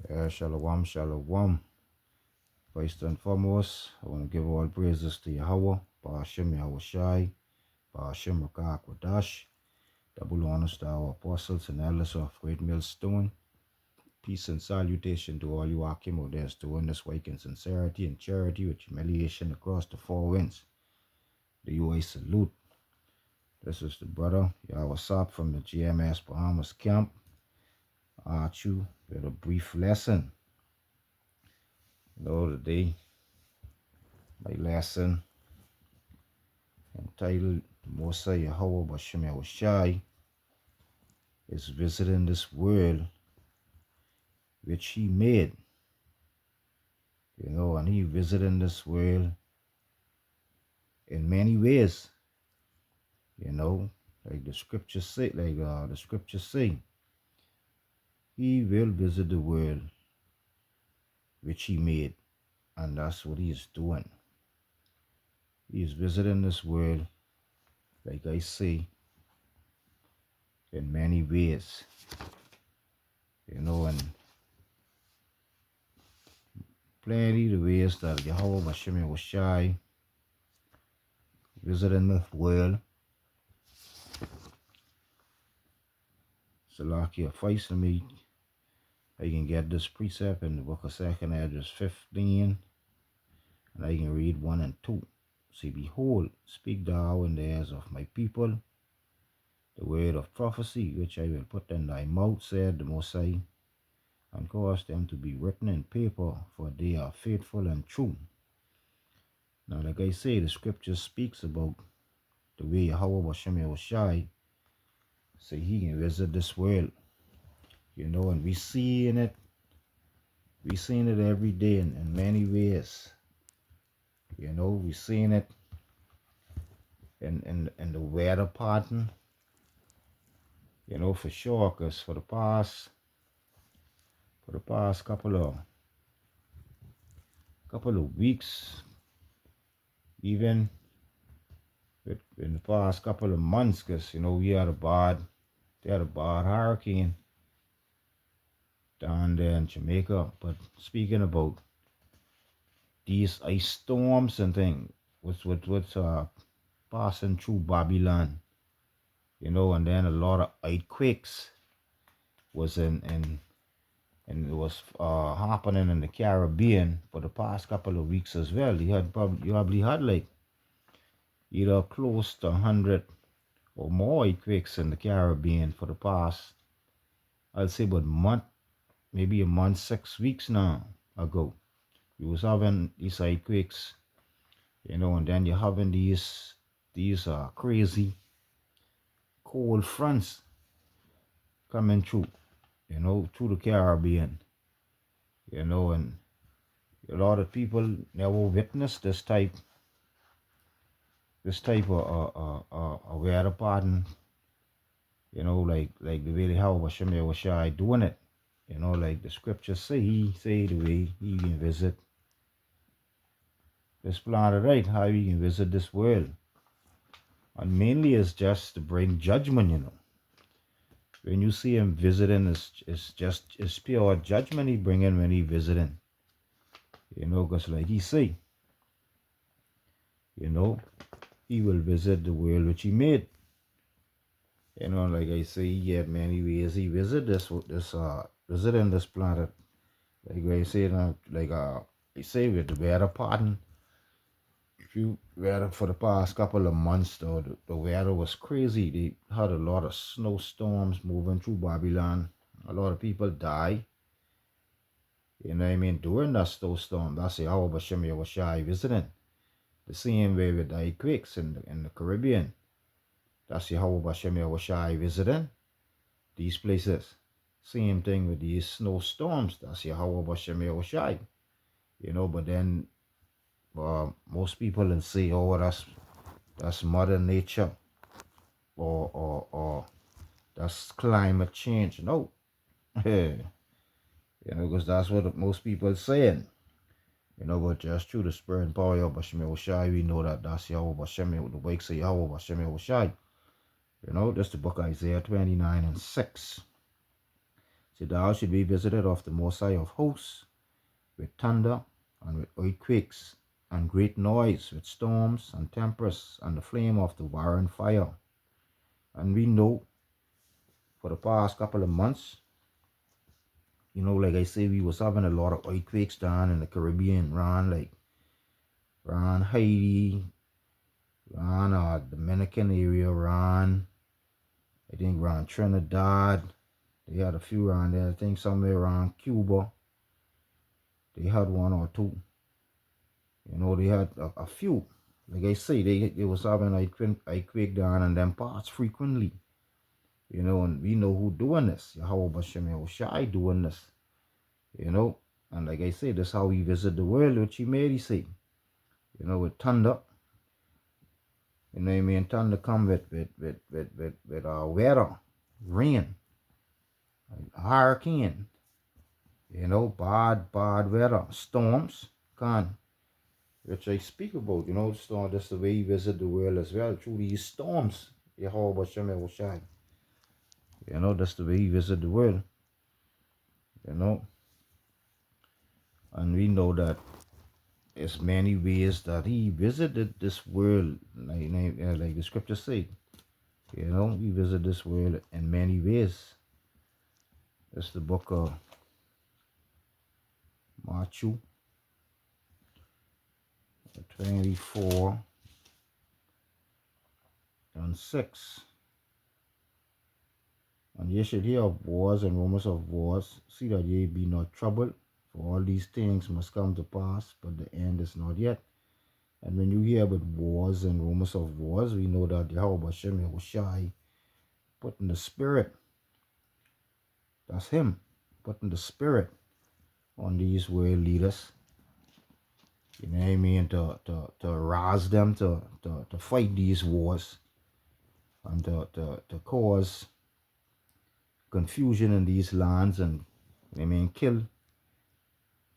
Shalom, shalom. First and foremost, I want to give all praises to Yahweh, Ba'ashem Yahweh Shai, Ba'ashem Rakah Kwadash, double honors to our apostles and elders of Great Millstone. Peace and salutation to all you Akim out there doing this work in sincerity and charity with humiliation across the four winds. The UA salute. This is the brother Yahweh Sap from the GMS Bahamas camp. You with a brief lesson. Today, my lesson entitled Mosa Yahweh Bashem Yahushai is visiting this world which he made. And he visiting this world in many ways. Like the scriptures say, he will visit the world which he made, and that's what he is doing. He is visiting this world, like I say, in many ways. And plenty of ways that Yahweh Bashem Yahushai visiting this world. Salakia Faisal me, I can get this precept in the book of 2nd Esdras 15, and I can read 1 and 2. See, behold, speak thou in the ears of my people the word of prophecy which I will put in thy mouth, said the Most High, and cause them to be written in paper, for they are faithful and true. Now, like I say, the scripture speaks about the way Yahweh Bashem Yahushai say he can visit this world. And we seeing it every day in many ways. We seeing it in the weather pattern, for sure, because for the past couple of weeks, even in the past couple of months, because they had a bad hurricane down there in Jamaica. But speaking about these ice storms and things, what's passing through Babylon, and then a lot of earthquakes was and it was happening in the Caribbean for the past couple of weeks as well. You probably had like either close to 100 or more earthquakes in the Caribbean for the past, I'd say about maybe a month, 6 weeks now ago. You was having these earthquakes, and then you're having these crazy cold fronts coming through, through the Caribbean, and a lot of people never witnessed this type of weather pattern, like the way how Hashem Yahushai doing it, like the scriptures say, the way he can visit this planet, right, how he can visit this world. And mainly it's just to bring judgment, When you see him visiting, it's pure judgment he bringing when he visiting. Because like he say, he will visit the world which he made. Like I say, he had many ways he visit visiting this planet. Like I say, I say with the weather pattern. If you weather for the past couple of months, though, the weather was crazy. They had a lot of snowstorms moving through Babylon. A lot of people die. During that snowstorm, that's Yahweh Bashem Yahushai visiting. The same way with the earthquakes in the Caribbean. That's Yahweh Bashem Yahushai visiting these places. Same thing with these snowstorms. That's Yahweh Bashem Yahushai. But then most people will say, oh, that's Mother Nature, or that's climate change. No, because that's what most people saying. But just through the spirit and power of Bashem Yahushai, we know that that's Yahweh Bashem, the wakes of Yahweh Bashem Yahushai. That's the book of Isaiah 29 and 6. So thou should be visited of the Most High of hosts, with thunder, and with earthquakes, and great noise, with storms and tempests, and the flame of the roaring fire. And we know for the past couple of months, like I say, we was having a lot of earthquakes down in the Caribbean, around Haiti, around Dominican area, I think around Trinidad. They had a few around there. I think somewhere around Cuba. They had one or two. They had a few. Like I say, they was having earthquake down in them parts frequently. And we know who doing this. Yahweh Bashem Yahushai doing this. And like I say, that's how he visit the world, which he made, he say. With thunder. You know what I mean? Thunder come with weather, rain, hurricane, bad weather, storms, which I speak about, storm, that's the way he visit the world as well, through these storms. Yahweh Bashem Yahushai. That's the way he visit the world. And we know that there's many ways that he visited this world, like the scriptures say. He visited this world in many ways. That's the book of Matthew 24 and 6. And ye should hear of wars and rumors of wars. See that ye be not troubled, for all these things must come to pass, but the end is not yet. And when you hear about wars and rumors of wars, we know that Yahweh Bashem Yahushai put in the spirit. That's him, putting the spirit on these world leaders. You know what I mean? To rouse them to fight these wars and to cause confusion in these lands, and kill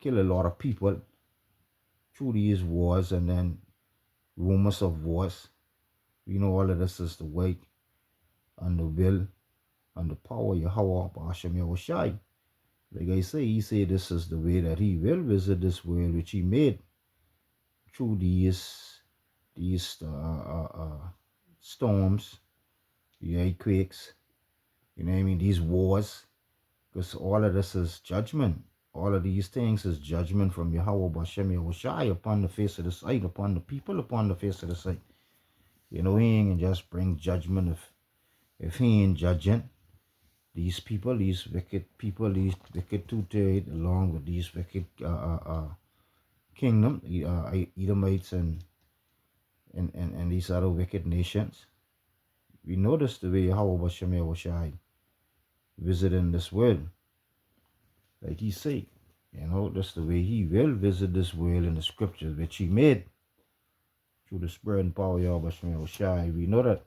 a lot of people through these wars and then rumors of wars. We know all of this is the way and the will and the power of Yahweh Ba'ashem Yahushai. Like I say, he said this is the way that he will visit this world which he made through these storms, the earthquakes, these wars, because all of this is judgment. All of these things is judgment from Yahweh Ba'ashem Yahushai upon the face of the site, upon the people upon the face of the site. He ain't just bring judgment if he ain't judging these people, these wicked people, these wicked two-thirds, along with these wicked kingdom, Edomites and these other wicked nations. We notice the way Yahweh Ba'ashem Yahushai visiting this world. Like he say, that's the way he will visit this world in the scriptures which he made through the spirit and power of Yahweh Ba'ashem Yahushai. We know that.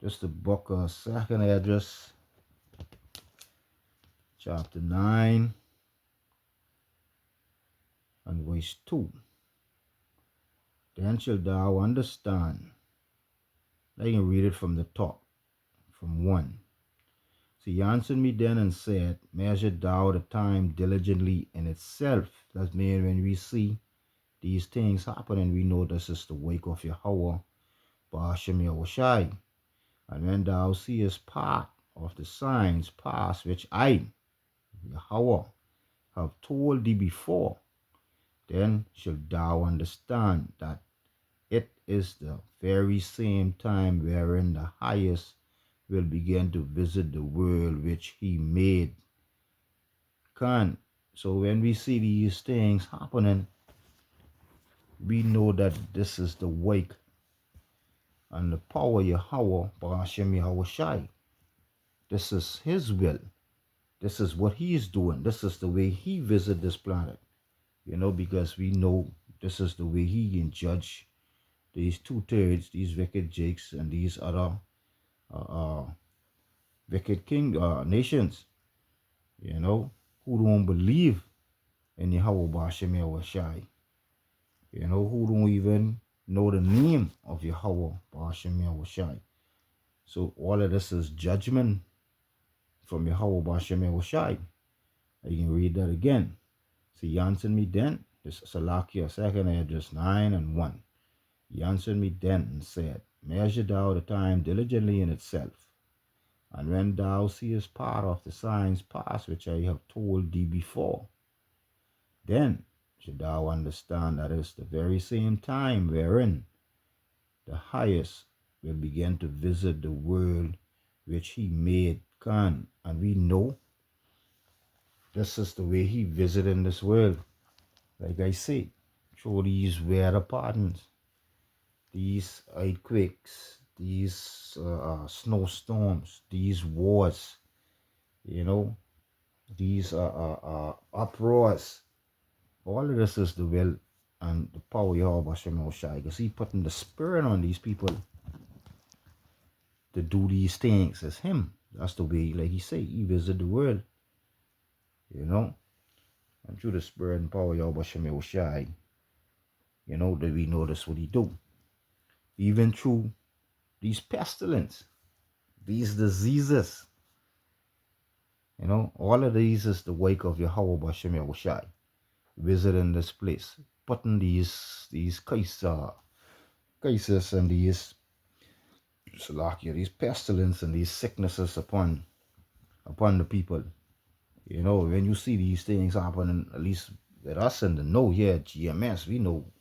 Just the book of 2nd Esdras, chapter 9 and verse 2. Then shalt thou understand. I can read it from the top, from 1. So he answered me then and said, measure thou the time diligently in itself. That means when we see these things happening, we know this is the wake of Yahweh Ba'ashem Yahushai. And when thou seest part of the signs pass, which I, Yahweh, have told thee before, then shalt thou understand that it is the very same time wherein the highest will begin to visit the world which he made. So when we see these things happening, we know that this is the wake and the power of Yahweh Ba'ashem Yahushai. This is his will. This is what he is doing. This is the way he visit this planet. Because we know this is the way he can judge these two-thirds, these wicked jakes and these other wicked nations, who don't believe in Yahweh Ba'ashem Yahushai. Who don't even know the name of Yahweh Ba'ashem Yahushai. So all of this is judgment from Yahweh Bashem Yahushai. You can read that again. See, he answered me then, this is Salakia 2nd Esdras 9 and 1. He answered me then and said, Measure thou the time diligently in itself, and when thou seest part of the signs pass which I have told thee before, then should thou understand that it is the very same time wherein the highest will begin to visit the world which he made can. And we know this is the way he visited in this world. Like I say, through these weather patterns, these earthquakes, these snowstorms, these wars, these uproars. All of this is the will and the power of Yahweh Hashem Shai, because he putting the spirit on these people to do these things as him. That's the way, like he say, he visited the world, and through the spirit and power of Yahweh Hashem Shai, that we notice what he do. Even through these pestilence, these diseases, all of these is the wake of Yahweh Hashem Yahushai visiting this place, putting these cases and these pestilence and these sicknesses upon the people. When you see these things happening, at least with us and the know here at GMS, we know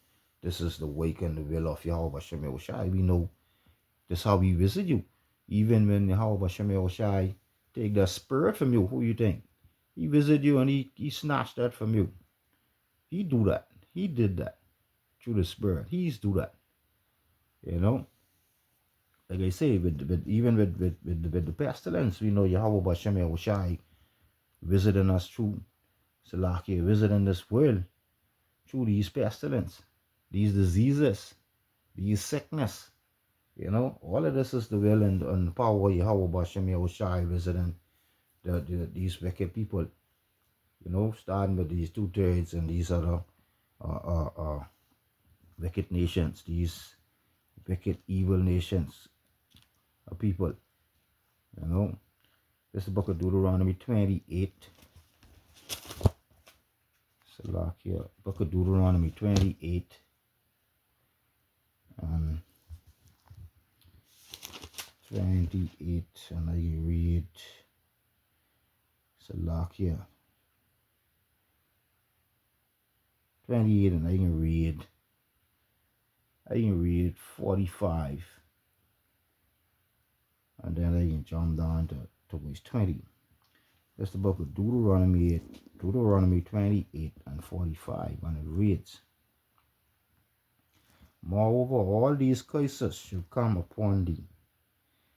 this is the wake and the will of Yahweh Hashem Yahushai. We know this how we visit you. Even when Yahweh Hashem Yahushai take the spirit from you, who you think? He visit you and he snatched that from you. He do that. He did that through the spirit. He's do that. Like I say, even with the pestilence, we know Yahweh Hashem Yahushai visiting us through Salakia, visiting this world through these pestilence, these diseases, these sickness. All of this is the will and the power of Yahweh Hashem Yahushai visiting these wicked people. Starting with these 2/3 and these other wicked nations, these wicked evil nations of people. This is the book of Deuteronomy 28. Salakia, book of Deuteronomy 28. And 28, and I read Salakia 28, and I can read 45, and then I can jump down to verse 20. That's the book of Deuteronomy 28 and 45, and it reads, Moreover, all these curses shall come upon thee,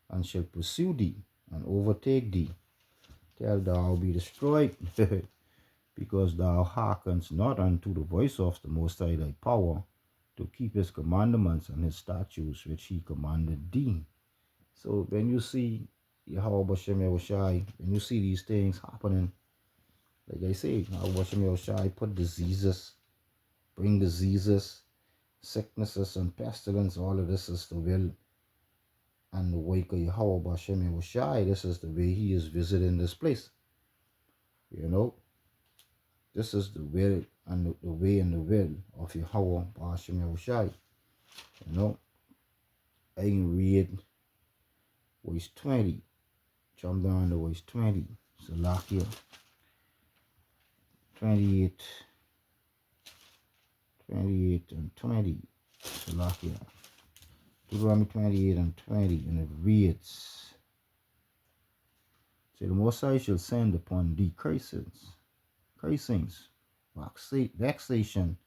and shall pursue thee, and overtake thee, till thou be destroyed, because thou hearkenest not unto the voice of the Most High thy power, to keep his commandments and his statutes which he commanded thee. So when you see Yahweh Hashem Yahushai, when you see these things happening, like I say, Yahweh Hashem Yahushai bring diseases, sicknesses and pestilence. All of this is the will and the wake of Yahweh Hashem Yahushai. This is the way he is visiting this place. This is the will and the way and the will of Yahweh Hashem Yahushai. I can read verse 20. Jump down to verse 20. Salakia 28 and 20. Salakia. Deuteronomy 28 and 20. And it reads, Say the Most High shall send upon thee cursings, vexation,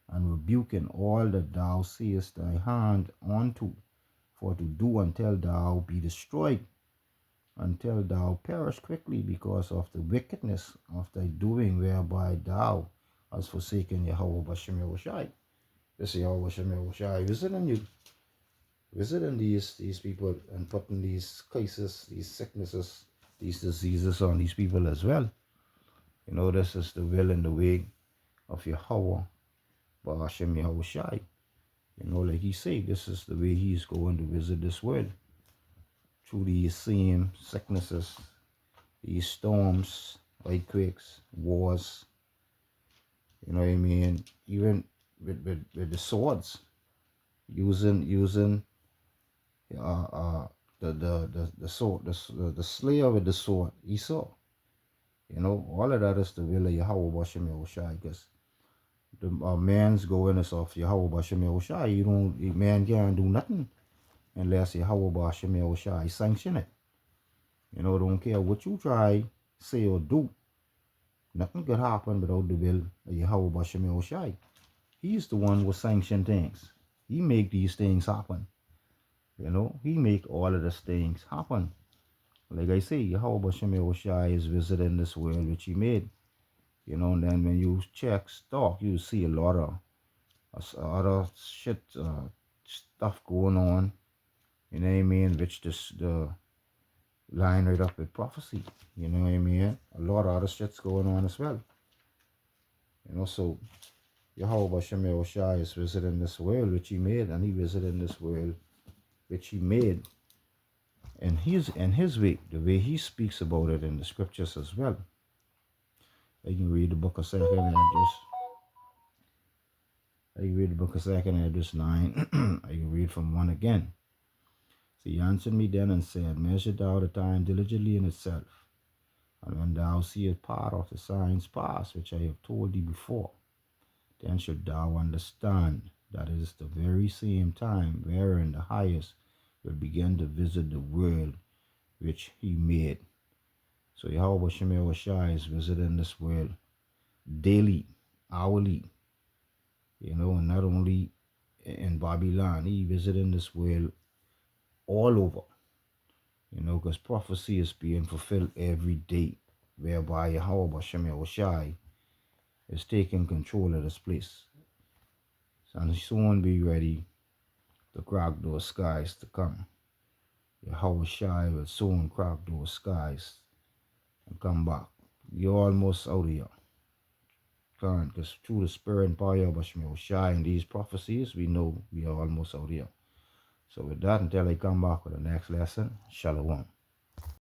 and rebuking all that thou seest thy hand unto, for to do until thou be destroyed, until thou perish quickly, because of the wickedness of thy doing, whereby thou hast forsaken Yahweh Hashem Yahushai. This is Yahweh Hashem Yahushai visiting these people and putting these cases, these sicknesses, these diseases on these people as well. This is the will and the way of Yahweh Hashem Yahushai. Like he said, this is the way he's going to visit this world. Through these same sicknesses, these storms, earthquakes, wars, you know what I mean? Even with the swords, using uh, uh, the sword, the slayer with the sword, Esau. You know, all of that is the will of Yahweh Bashem Yahushai, because the man's going us off Yahweh Bashem Yahushai. Man can't do nothing unless Yahweh Bashem Yahushai sanction it. You know, don't care what you try, say or do. Nothing could happen without the will of Yahweh Bashem Yahushai. He's the one who sanction things. He make these things happen. You know, he make all of these things happen. Like I say, Yahweh Bashem Yahushai is visiting this world which he made. You know, and then when you check stock, you see a lot of other shit, stuff going on. You know what I mean? Which the line right up with prophecy. You know what I mean? A lot of other shit's going on as well. You know, so Yahweh Bashem Yahushai is visiting this world which he made, and he visited this world which he made. And his way, the way he speaks about it in the scriptures as well. You can read the book of Second Esdras. You can read the book of Second Esdras 9. I can read from 1 again. So he answered me then and said, Measure thou the time diligently in itself, and when thou seest part of the signs pass, which I have told thee before, then shalt thou understand that it is the very same time wherein the highest will begin to visit the world which he made. So Yahweh Shemel Shai is visiting this world daily, hourly, you know, and not only in Babylon, he visiting this world all over, you know, because prophecy is being fulfilled every day, whereby Yahweh Shemel Shai is taking control of this place. And soon be ready to crack those skies to come. Yahweh Shai will soon crack those skies and come back. You're almost out of here. Because through the spirit and power of Bashmil Shai and these prophecies, we know we are almost out here. So with that, until I come back with the next lesson, Shalom.